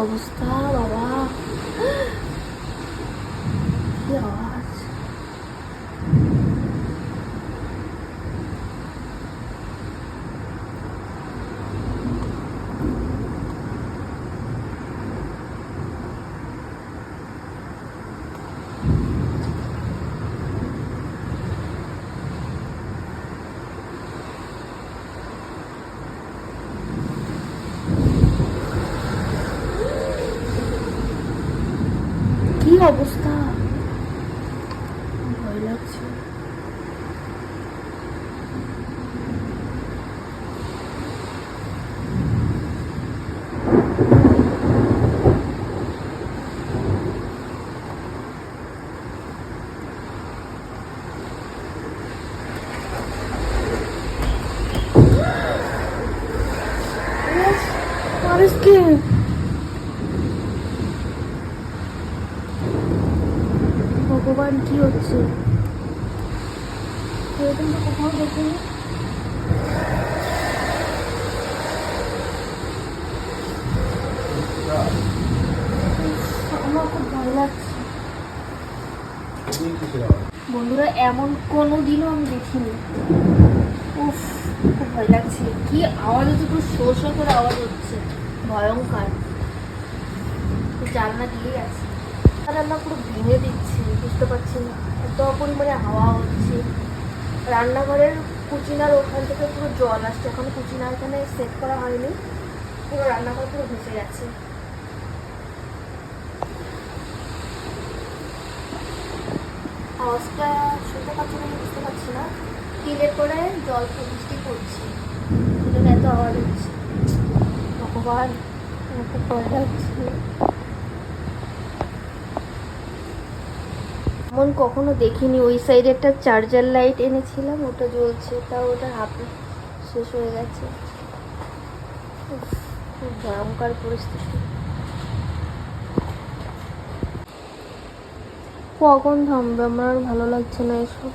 অবস্থা বাবা, কি আওয়াজ! কি অবস্থা, ভয় লাগছে। আজকে ভগবান, কি হচ্ছে? এরকম তো কোথাও দেখিনি। আমার খুব ভয় লাগছে বন্ধুরা, এমন কোনোদিনও আমি দেখিনি। উফ, খুব ভয় লাগছে। কি আওয়াজ হচ্ছে, খুব শো শো করে আওয়াজ হচ্ছে, ভয়ঙ্কর। জানলা দিয়েই আছে, রান্না পুরো ভেঙে দিচ্ছে, বুঝতে পারছি না, এত পরিমাণে হাওয়া হচ্ছে। রান্নাঘরের কুচিনার ওখান থেকে পুরো জল আসছে, এখন কুচিনা এখানে সেট করা হয়নি, পুরো রান্নাঘর পুরো ভেসে গেছে। আওয়াজটা শুনতে পাচ্ছি না, বুঝতে পারছি না। টিলের করে জল বৃষ্টি পড়ছে, সেজন্য এত আওয়াজ হচ্ছে। ভগবান, আমার খুব ভয় লাগছে। এমন কখনো দেখিনি। ওই সাইডে একটা চার্জার লাইট এনেছিলাম, ওটা জ্বলছে, তাও ওটা হাফ শেষ হয়ে গেছে। খুব ভয়ঙ্কর পরিস্থিতি। কখন থামবে? আমার আর ভালো লাগছে না এসব।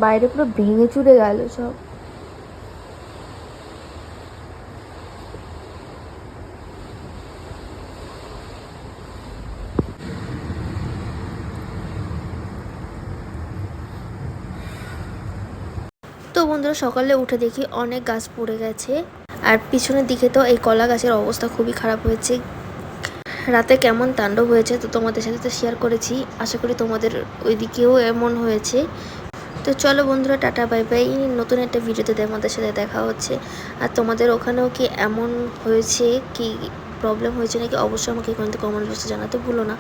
বাইরে পুরো ভেঙে চুরে গেল সব। তো বন্ধুরা, সকালে উঠে দেখি অনেক গাছ পড়ে গেছে, আর পিছনের দিকে তো এই কলা গাছের অবস্থা খুবই খারাপ হয়েছে। রাতে কেমন তাণ্ডব হয়েছে তো তোমাদের সাথে তো শেয়ার করেছি, আশা করি তোমাদের ওইদিকেও এমন হয়েছে। তো চলো বন্ধুরা, টাটা বাই বাই। নতুন একটা ভিডিওতে তোমাদের সাথে দেখা হচ্ছে। আর তোমাদের ওখানেও কি এমন হয়েছে, কি প্রবলেম হয়েছে নাকি, অবশ্যই আমাকে কমেন্ট বক্সে জানাতে ভুলো না।